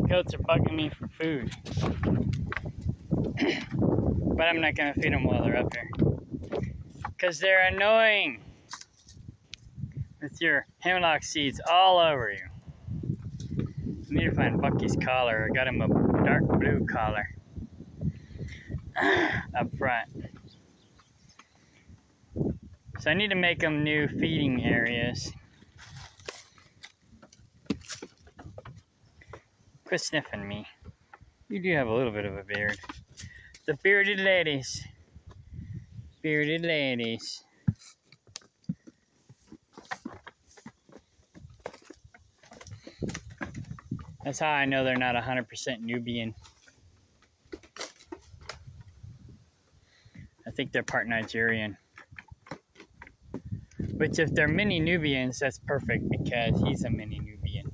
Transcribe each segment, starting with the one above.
goats are bugging me for food. But I'm not going to feed them while they're up here. Because they're annoying. With your hemlock seeds all over you. I need to find Bucky's collar. I got him a dark blue collar. Up front. So I need to make them new feeding areas. Quit sniffing me. You do have a little bit of a beard. The bearded ladies. Bearded ladies. That's how I know they're not 100% Nubian. I think they're part Nigerian. Which if they're mini Nubians, that's perfect because he's a mini Nubian.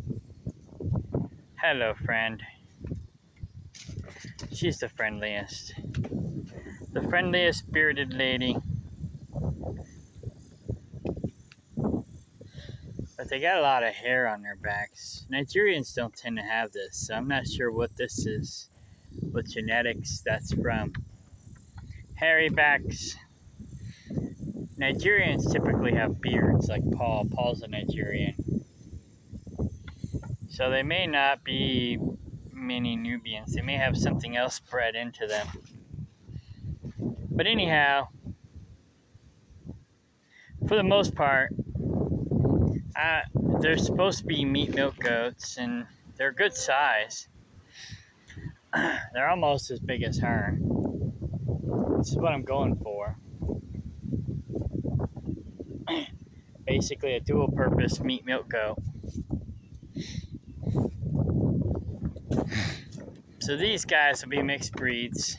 Hello, friend. She's the friendliest. The friendliest bearded lady. But they got a lot of hair on their backs. Nigerians don't tend to have this, so I'm not sure what this is. What genetics that's from. Hairy backs. Nigerians typically have beards, like Paul. Paul's a Nigerian. So they may not be mini Nubians. They may have something else bred into them. But anyhow, for the most part, they're supposed to be meat milk goats, and they're good size. They're almost as big as her. This is what I'm going for. Basically a dual-purpose meat milk goat. So these guys will be mixed breeds.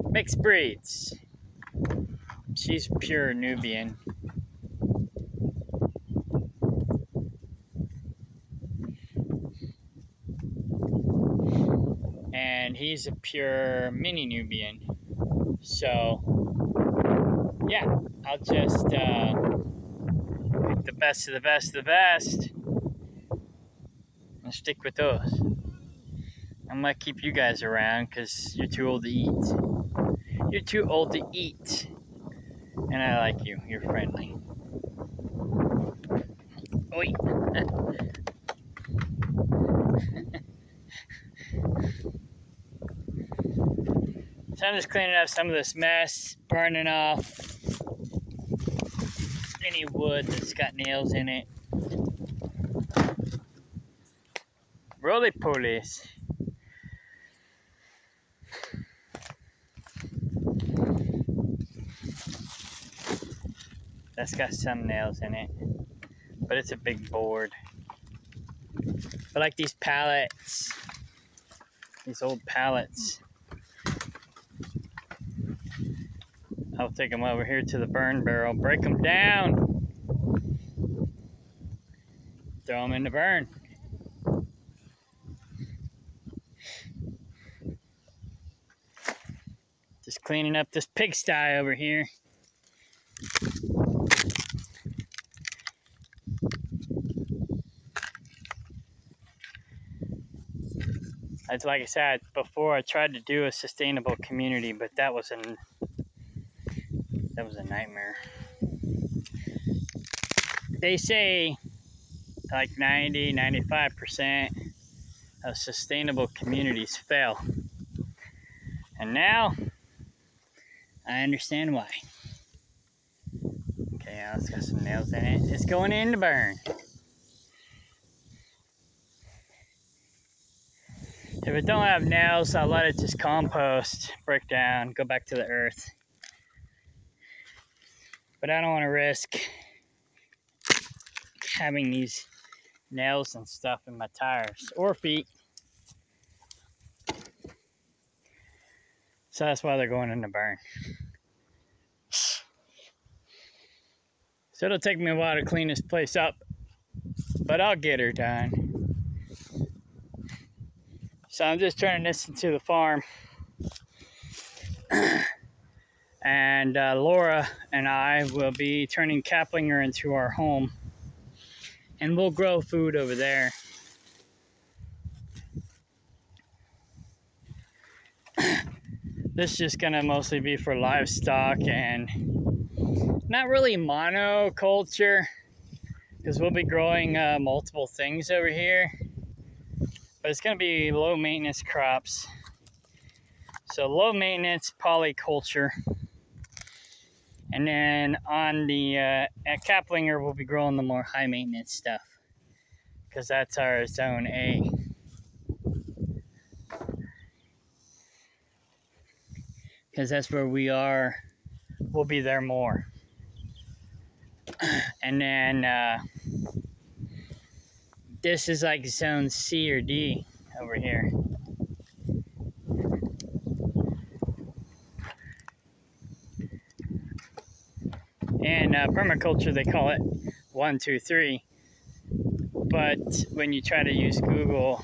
Mixed breeds. She's pure Nubian. And he's a pure mini Nubian. So, yeah, I'll just pick the best of the best of the best and stick with those. I might keep you guys around because you're too old to eat. You're too old to eat. And I like you. You're friendly. Oi. So I'm just cleaning up some of this mess, burning off any wood that's got nails in it. Roly-polies. That's got some nails in it, but it's a big board. I like these pallets, these old pallets. I'll take them over here to the burn barrel, break them down, throw them in the burn. Just cleaning up this pigsty over here. As like I said before, I tried to do a sustainable community, but that was a nightmare. They say like 90-95% of sustainable communities fail. And now I understand why. Okay, now it's got some nails in it. It's going in to burn. If it don't have nails, I'll let it just compost, break down, go back to the earth. But I don't want to risk having these nails and stuff in my tires or feet. So that's why they're going in the burn. So it'll take me a while to clean this place up, but I'll get her done. So I'm just turning this into the farm. And Laura and I will be turning Kaplinger into our home. And we'll grow food over there. This is just gonna mostly be for livestock and not really monoculture, because we'll be growing multiple things over here, but it's gonna be low maintenance crops. So low maintenance polyculture. And then on the at Kaplinger, we'll be growing the more high maintenance stuff, because that's our zone A. Because that's where we are, we'll be there more. And then this is like zone C or D over here. And permaculture, they call it 1, 2, 3. But when you try to use Google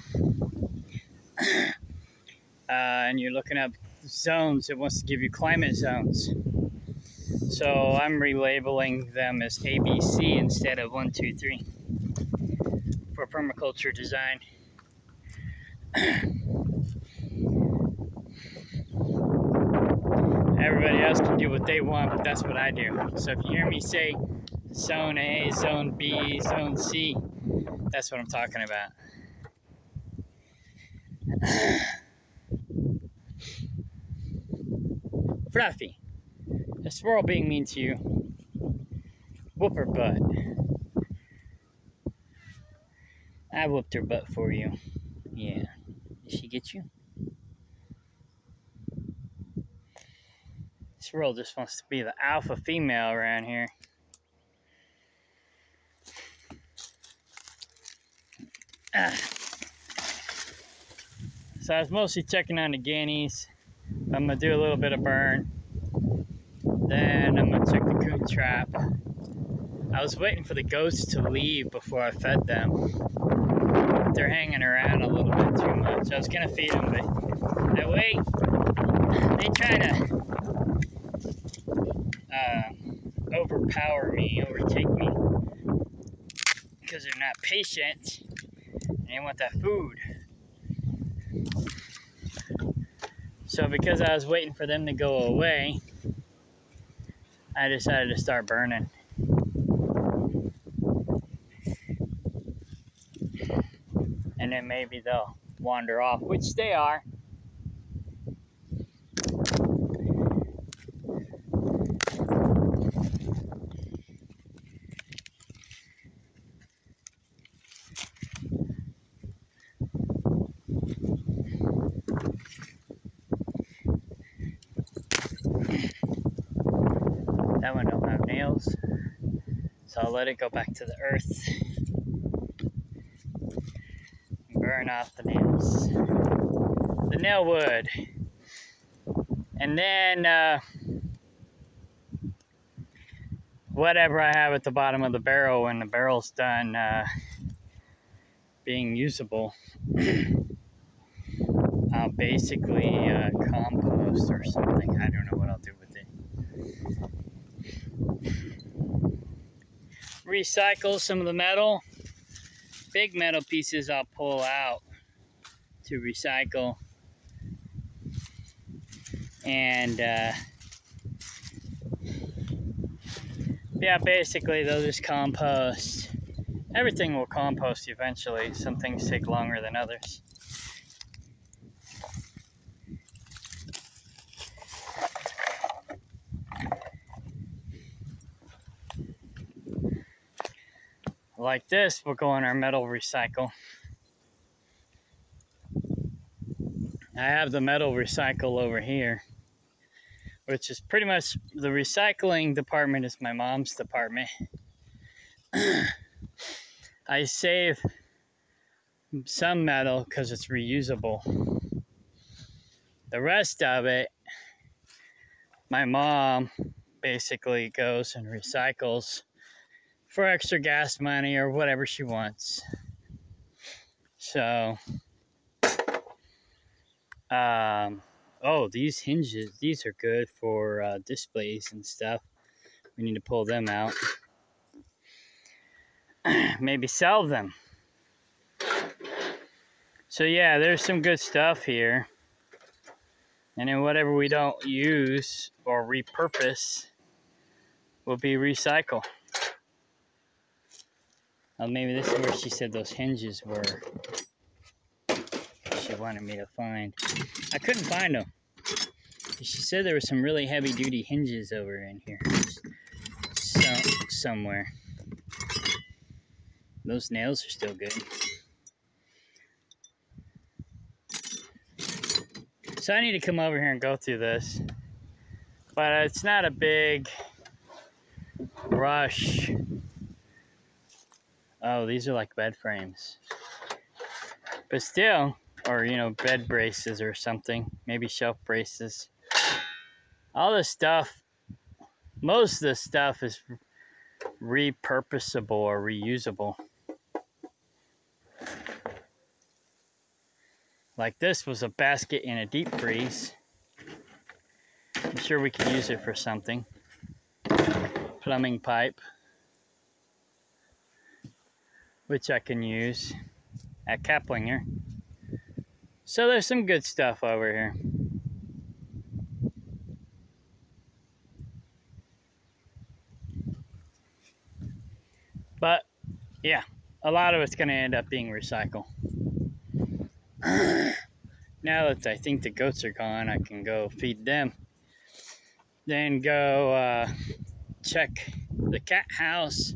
and you're looking up zones, it wants to give you climate zones. So I'm relabeling them as ABC instead of 1, 2, 3 for permaculture design. Everybody else can do what they want, but that's what I do. So if you hear me say zone A, zone B, zone C, that's what I'm talking about. Fluffy, a squirrel being mean to you. Whoop her butt. I whooped her butt for you. Yeah. Did she get you? Squirrel just wants to be the alpha female around here. So I was mostly checking on the guineas. I'm going to do a little bit of burn. Then I'm going to check the coon trap. I was waiting for the goats to leave before I fed them. They're hanging around a little bit too much. I was going to feed them, but I wait. They try to overpower me, overtake me, because they're not patient and they want that food. So because I was waiting for them to go away, I decided to start burning. And then maybe they'll wander off, which they are. That one don't have nails, so I'll let it go back to the earth and burn off the nails, the nail wood. And then whatever I have at the bottom of the barrel, when the barrel's done being usable, I'll basically compost or something. I don't know what I'll do with it. Recycle some of the metal. Big metal pieces I'll pull out to recycle. And yeah, basically they'll just compost. Everything will compost eventually. Some things take longer than others. Like this will go in our metal recycle. I have the metal recycle over here, which is pretty much, the recycling department is my mom's department. I save some metal because it's reusable. The rest of it, my mom basically goes and recycles for extra gas money or whatever she wants. So, oh, these hinges, these are good for displays and stuff. We need to pull them out. Maybe sell them. So yeah, there's some good stuff here. And then whatever we don't use or repurpose will be recycled. Oh, maybe this is where she said those hinges were. She wanted me to find. I couldn't find them. She said there were some really heavy-duty hinges over in here. Somewhere. Those nails are still good. So I need to come over here and go through this. But it's not a big rush. Oh, these are like bed frames. But still, or bed braces or something. Maybe shelf braces. All this stuff, most of this stuff is repurposable or reusable. Like this was a basket in a deep freeze. I'm sure we could use it for something. Plumbing pipe, which I can use at Kaplinger. So there's some good stuff over here. But yeah, a lot of it's going to end up being recycled. Now that I think the goats are gone, I can go feed them. Then go check the cat house.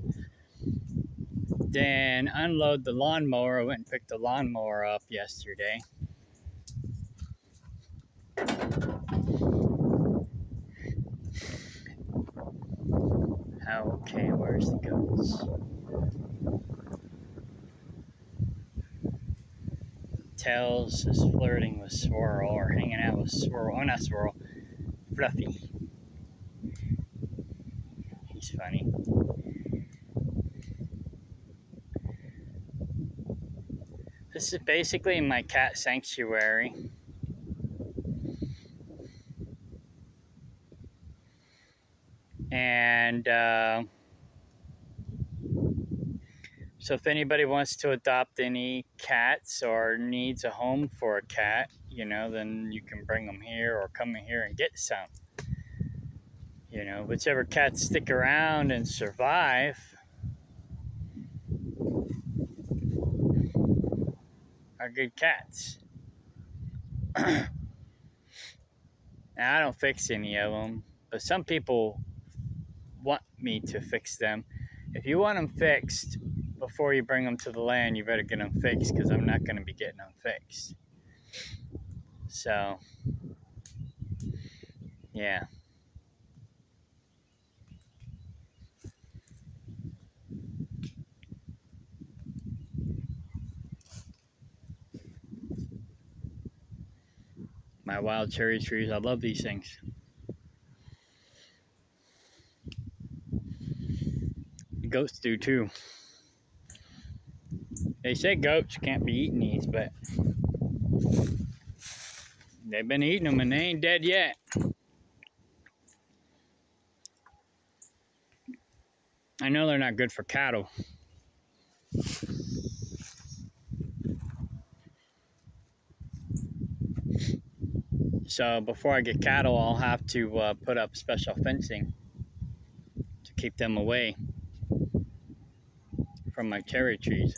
Then unload the lawnmower. I went and picked the lawnmower up yesterday. Okay, where's the goats? Tails is flirting with Swirl, or hanging out with Swirl. Oh, not Swirl. Fluffy. He's funny. This is basically my cat sanctuary. And so if anybody wants to adopt any cats or needs a home for a cat, then you can bring them here or come in here and get some. Whichever cats stick around and survive are good cats. Now, I don't fix any of them, but some people want me to fix them. If you want them fixed before you bring them to the land, you better get them fixed, because I'm not going to be getting them fixed. So, yeah. My wild cherry trees, I love these things. The goats do too. They say goats can't be eating these, but they've been eating them and they ain't dead yet. I know they're not good for cattle. So before I get cattle, I'll have to put up special fencing to keep them away from my cherry trees.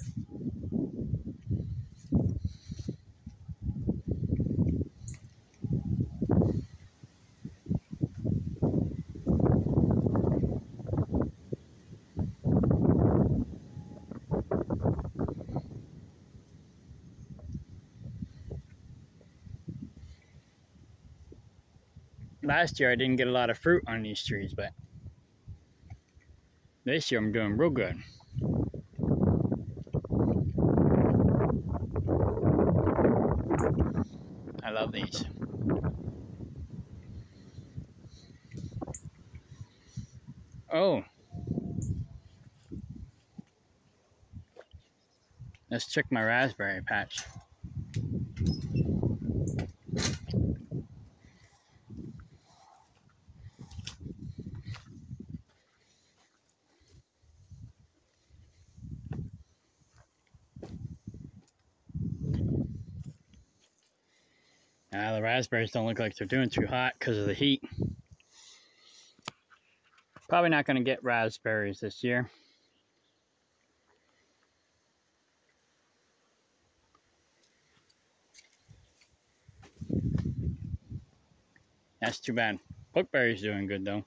Last year I didn't get a lot of fruit on these trees, but this year I'm doing real good. I love these. Oh, let's check my raspberry patch. The raspberries don't look like they're doing too hot because of the heat. Probably not going to get raspberries this year. That's too bad. Pokeberry's doing good though.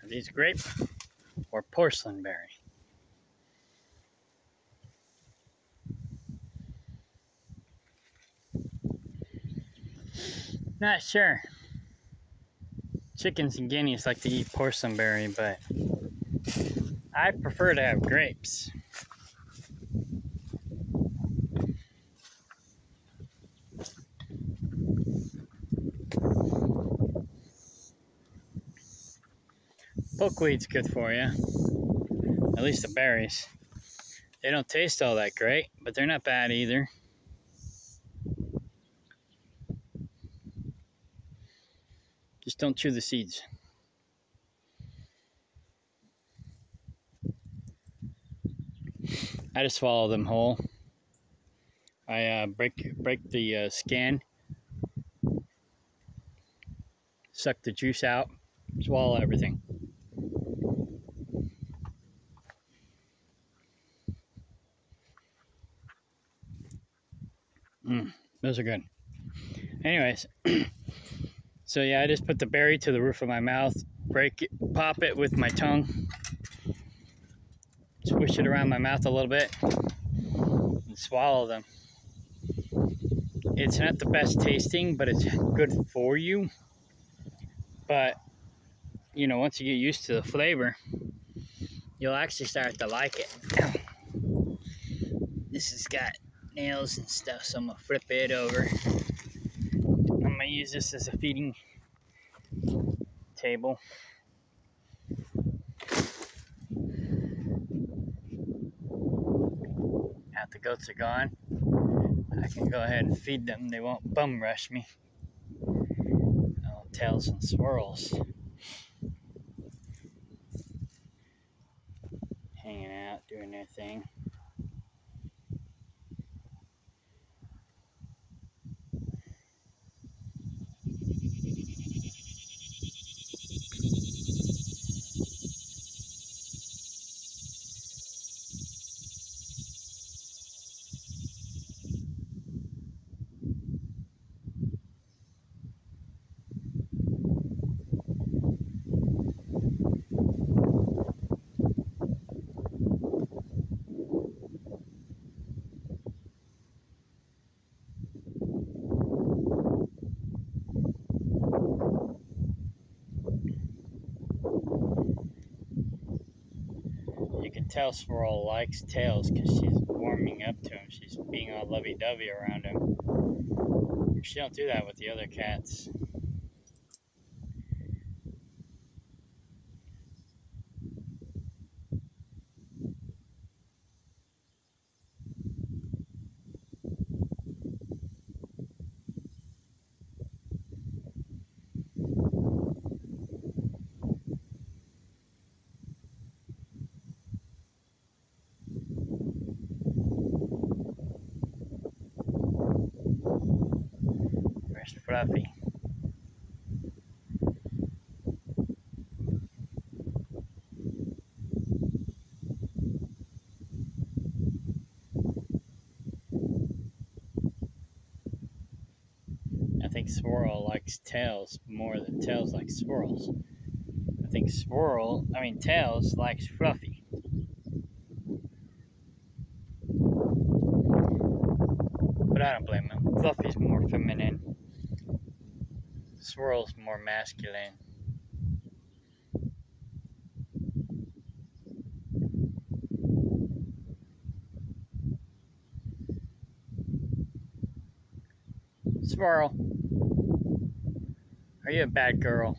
Are these grape or porcelain berry? Not sure. Chickens and guineas like to eat porcelain berry, but I prefer to have grapes. Pokeweed's good for you. At least the berries. They don't taste all that great, but they're not bad either. Just don't chew the seeds. I just swallow them whole. I break the skin, suck the juice out, swallow everything. Those are good. Anyways, so yeah, I just put the berry to the roof of my mouth, break it, pop it with my tongue, swish it around my mouth a little bit, and swallow them. It's not the best tasting, but it's good for you. But, you know, once you get used to the flavor, you'll actually start to like it. This has got nails and stuff, so I'm gonna flip it over. I'm gonna use this as a feeding table. Now the goats are gone, I can go ahead and feed them. They won't bum rush me. Oh, tails and swirls. Hanging out, doing their thing. You can tell Swirl likes Tails because she's warming up to him. She's being all lovey-dovey around him. She don't do that with the other cats. Where's Fluffy? I think Swirl likes Tails more than Tails likes Swirls. I think Tails likes Fluffy. But I don't blame him. Fluffy's more feminine. Swirl's more masculine. Swirl, Are you a bad girl?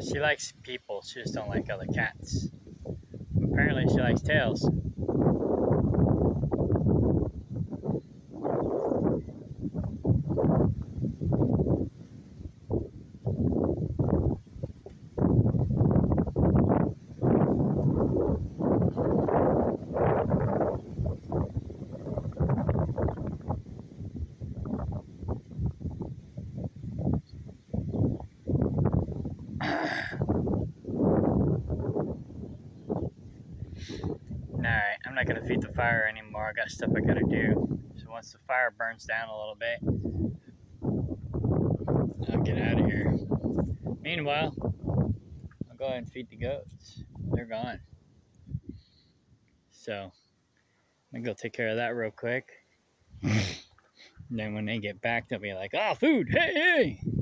She likes people, she just don't like other cats. Apparently she likes tails. Alright, I'm not gonna feed the fire anymore. I got stuff I gotta do. So once the fire burns down a little bit, I'll get out of here. Meanwhile, I'll go ahead and feed the goats. They're gone. So, I'm gonna go take care of that real quick. And then when they get back, they'll be like, oh, food, hey, hey!